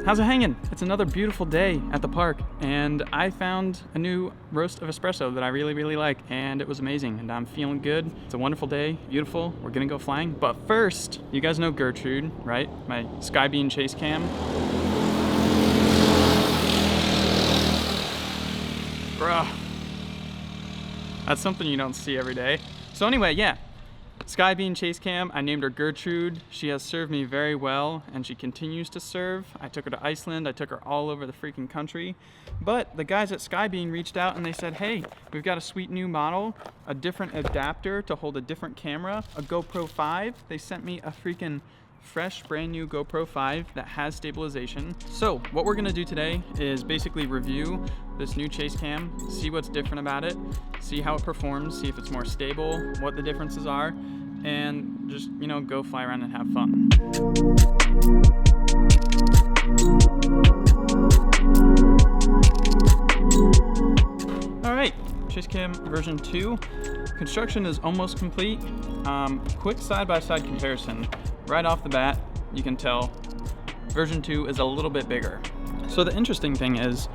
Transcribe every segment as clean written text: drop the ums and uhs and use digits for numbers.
How's it hanging? It's another beautiful day at the park, and I found a new roast of espresso that I really like, and it was amazing, and I'm feeling good. It's a wonderful day, beautiful. We're gonna go flying, but first, you guys know Gertrude, right? My Skybeam chase cam. Bruh. That's something you don't see every day. So anyway, yeah. Skybeam chase cam, I named her Gertrude. She has served me very well, and she continues to serve. I took her to Iceland, I took her all over the freaking country. But the guys at Skybeam reached out and they said, hey, we've got a sweet new model, a different adapter to hold a different camera, a GoPro 5. They sent me a freaking fresh, brand new GoPro 5 that has stabilization. So what we're gonna do today is basically review this new chase cam, see what's different about it, see how it performs, see if it's more stable, what the differences are, and just, you know, go fly around and have fun. All right, chase cam version 2. Construction is almost complete. Quick side-by-side comparison. Right off the bat, you can tell version 2 is a little bit bigger. So the interesting thing is,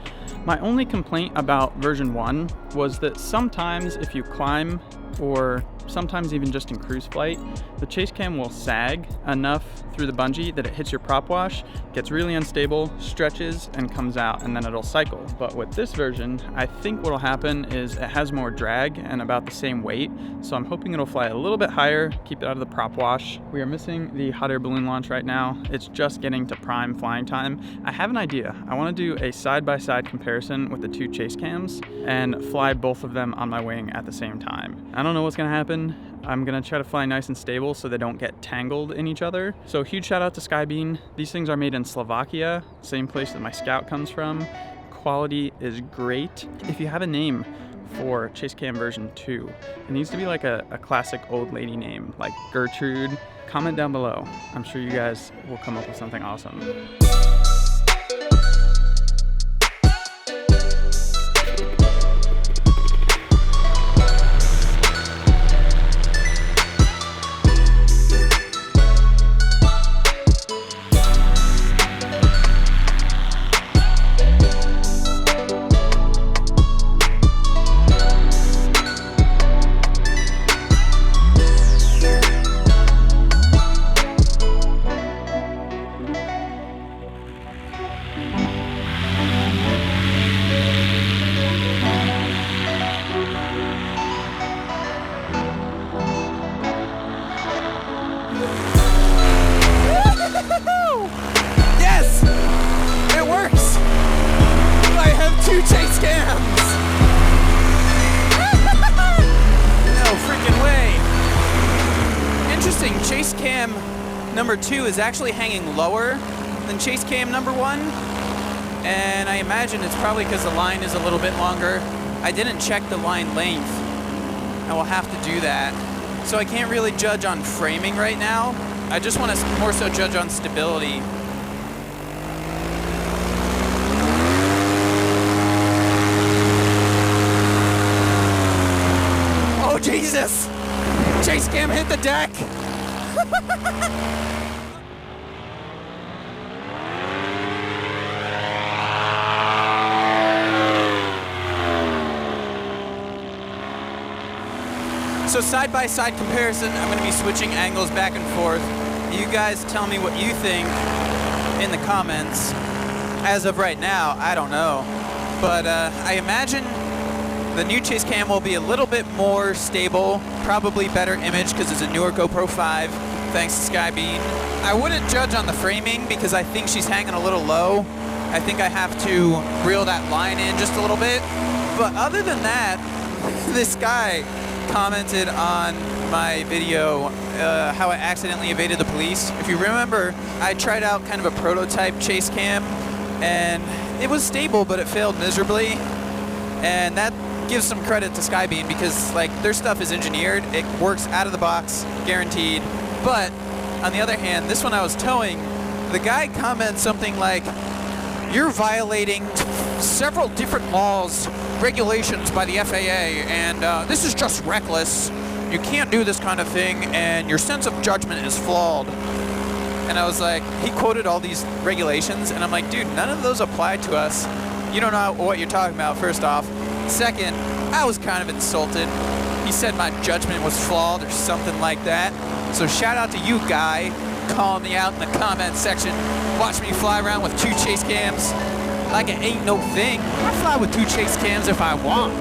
my only complaint about version 1 was that sometimes if you climb, or sometimes even just in cruise flight, the chase cam will sag enough through the bungee that it hits your prop wash, gets really unstable, stretches, and comes out, and then it'll cycle. But with this version, I think what'll happen is it has more drag and about the same weight, so I'm hoping it'll fly a little bit higher, keep it out of the prop wash. We are missing the hot air balloon launch right now. It's just getting to prime flying time. I have an idea. I want to do a side-by-side comparison with the two chase cams and fly both of them on my wing at the same time. I don't know what's gonna happen. I'm gonna try to fly nice and stable so they don't get tangled in each other. So huge shout out to Skybeam. These things are made in Slovakia, same place that my Scout comes from. Quality is great. If you have a name for chase cam version 2, it needs to be like a classic old lady name, like Gertrude. Comment down below. I'm sure you guys will come up with something awesome. Chase cams! No freaking way. Interesting, chase cam number 2 is actually hanging lower than chase cam number 1. And I imagine it's probably because the line is a little bit longer. I didn't check the line length. I will have to do that. So I can't really judge on framing right now. I just want to more so judge on stability. Jesus! Chase cam hit the deck! So side-by-side comparison, I'm going to be switching angles back and forth. You guys tell me what you think in the comments. As of right now, I don't know. But I imagine the new chase cam will be a little bit more stable, probably better image because it's a newer GoPro 5, thanks to Skybeam. I wouldn't judge on the framing because I think she's hanging a little low. I think I have to reel that line in just a little bit. But other than that, this guy commented on my video how I accidentally evaded the police. If you remember, I tried out kind of a prototype chase cam and it was stable, but it failed miserably. And that gives some credit to Skybeam because like their stuff is engineered, it works out of the box, guaranteed. But on the other hand, this one I was towing, the guy comments something like, "You're violating several different laws, regulations by the FAA, and this is just reckless. You can't do this kind of thing, and your sense of judgment is flawed." And I was like, he quoted all these regulations, and I'm like, dude, none of those apply to us. You don't know what you're talking about, first off. Second, I was kind of insulted. He said my judgment was flawed or something like that. So shout out to you, guy, calling me out in the comment section. Watch me fly around with 2 chase cams like it ain't no thing. I fly with 2 chase cams if I want.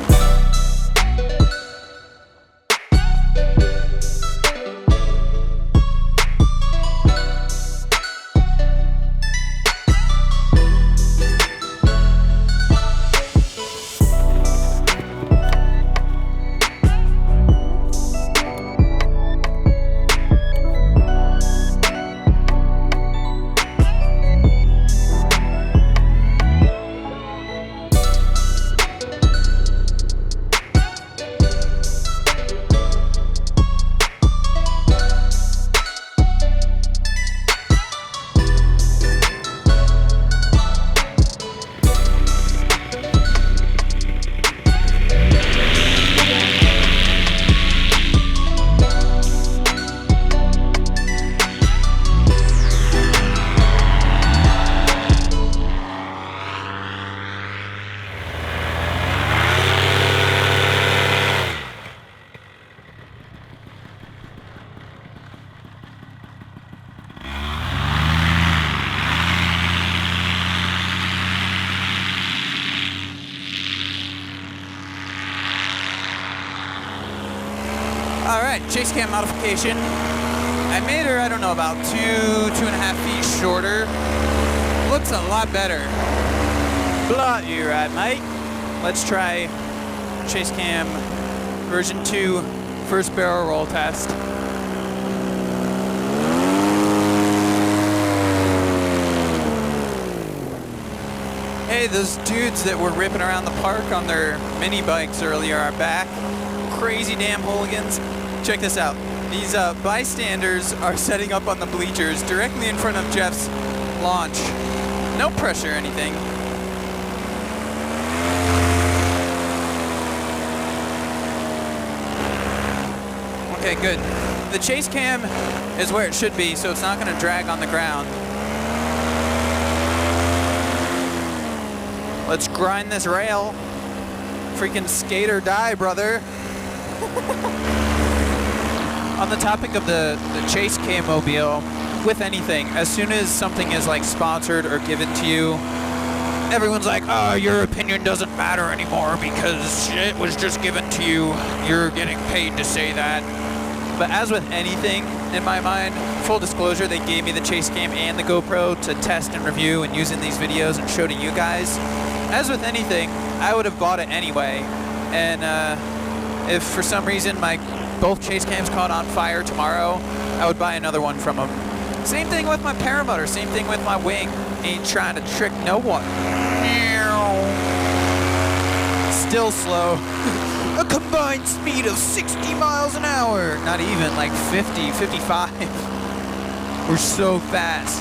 Alright, chase cam modification. I made her, I don't know, about 2.5 feet shorter. Looks a lot better. Blah, you right, mate. Let's try chase cam version 2 first barrel roll test. Hey, those dudes that were ripping around the park on their mini bikes earlier are back. Crazy damn hooligans. Check this out. These bystanders are setting up on the bleachers directly in front of Jeff's launch. No pressure or anything. Okay, good. The chase cam is where it should be, so it's not going to drag on the ground. Let's grind this rail. Freaking skate or die, brother. On the topic of the chase cam mobile, with anything, as soon as something is like sponsored or given to you, everyone's like, oh, your opinion doesn't matter anymore because it was just given to you. You're getting paid to say that. But as with anything, in my mind, full disclosure, they gave me the chase cam and the GoPro to test and review and use in these videos and show to you guys. As with anything, I would have bought it anyway. And if for some reason both chase cams caught on fire tomorrow, I would buy another one from them. Same thing with my paramotor, same thing with my wing. Ain't trying to trick no one. Still slow. A combined speed of 60 miles an hour. Not even, like 50, 55. We're so fast.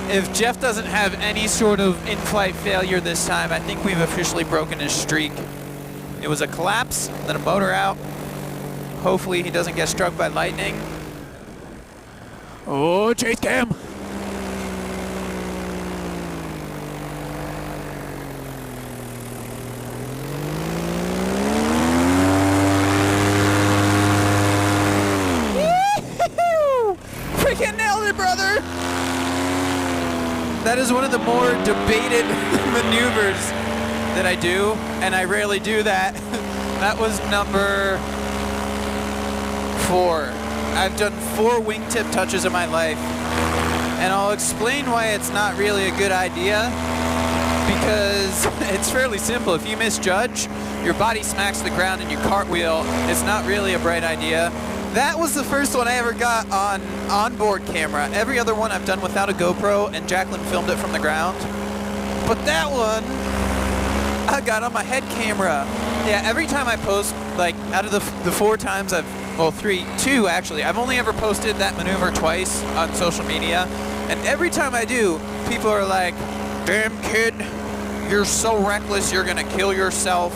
If Jeff doesn't have any sort of in-flight failure this time, I think we've officially broken his streak. It was a collapse, then a motor out. Hopefully he doesn't get struck by lightning. Oh, chase cam! Freaking nailed it, brother! That is one of the more debated maneuvers that I do, and I rarely do that. That was number 4. I've done 4 wingtip touches in my life, and I'll explain why it's not really a good idea, because it's fairly simple. If you misjudge, your body smacks the ground and you cartwheel. It's not really a bright idea. That was the first one I ever got on onboard camera. Every other one I've done without a GoPro, and Jacqueline filmed it from the ground. But that one, I got on my head camera. Yeah, every time I post, like, out of the 4 times well, 2 actually, I've only ever posted that maneuver twice on social media. And every time I do, people are like, damn kid, you're so reckless, you're gonna kill yourself.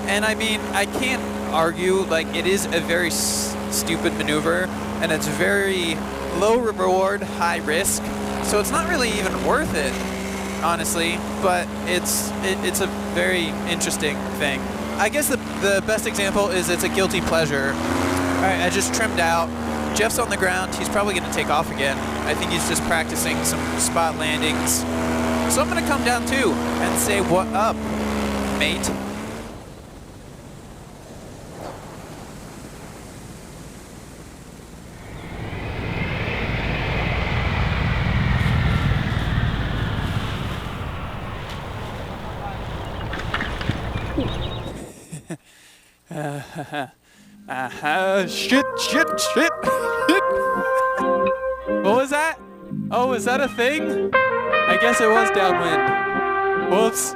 And I mean, I can't argue, like, it is a very stupid maneuver, and it's very low reward, high risk, so it's not really even worth it, honestly, but it's a very interesting thing. I guess the best example is it's a guilty pleasure. All right, I just trimmed out. Jeff's on the ground. He's probably going to take off again. I think he's just practicing some spot landings. So I'm going to come down too and say, what up, mate? Shit. What was that? Oh, is that a thing? I guess it was downwind. Whoops.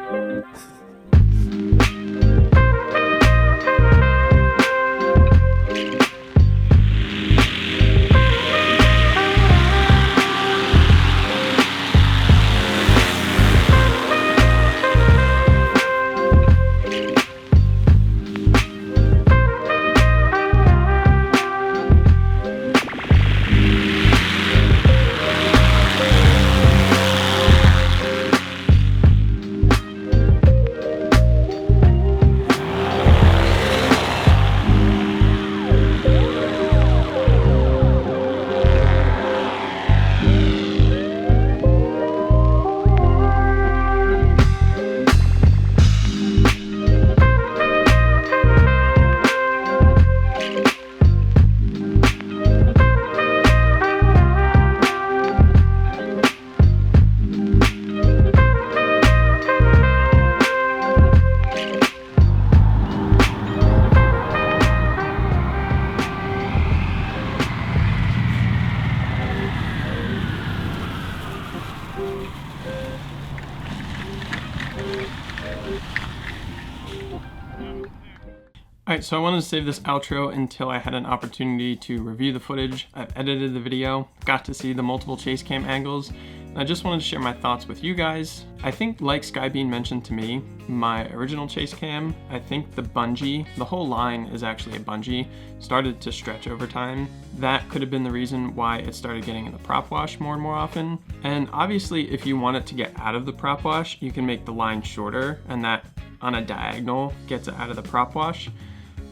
Alright, so I wanted to save this outro until I had an opportunity to review the footage. I've edited the video, got to see the multiple chase cam angles, and I just wanted to share my thoughts with you guys. I think, like Skybean mentioned to me, my original chase cam, I think the bungee, the whole line is actually a bungee, started to stretch over time. That could have been the reason why it started getting in the prop wash more and more often. And obviously, if you want it to get out of the prop wash, you can make the line shorter, and that on a diagonal gets it out of the prop wash.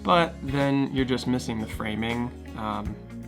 But then you're just missing the framing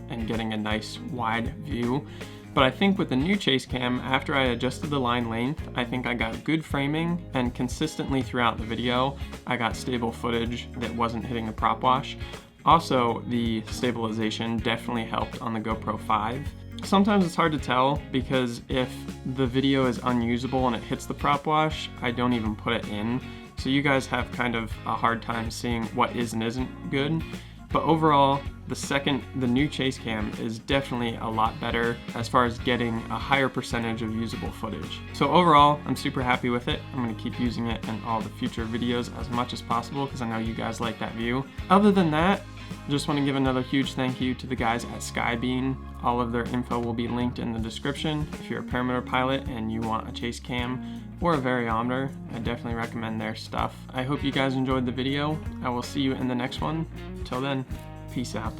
and getting a nice wide view. But I think with the new chase cam, after I adjusted the line length, I think I got good framing, and consistently throughout the video, I got stable footage that wasn't hitting the prop wash. Also, the stabilization definitely helped on the GoPro 5. Sometimes it's hard to tell because if the video is unusable and it hits the prop wash, I don't even put it in. So you guys have kind of a hard time seeing what is and isn't good. But overall, the new chase cam is definitely a lot better as far as getting a higher percentage of usable footage. So overall, I'm super happy with it. I'm going to keep using it in all the future videos as much as possible because I know you guys like that view. Other than that, just want to give another huge thank you to the guys at Skybean. All of their info will be linked in the description. If you're a paramotor pilot and you want a chase cam or a variometer, I definitely recommend their stuff. I hope you guys enjoyed the video. I will see you in the next one. Until then, peace out.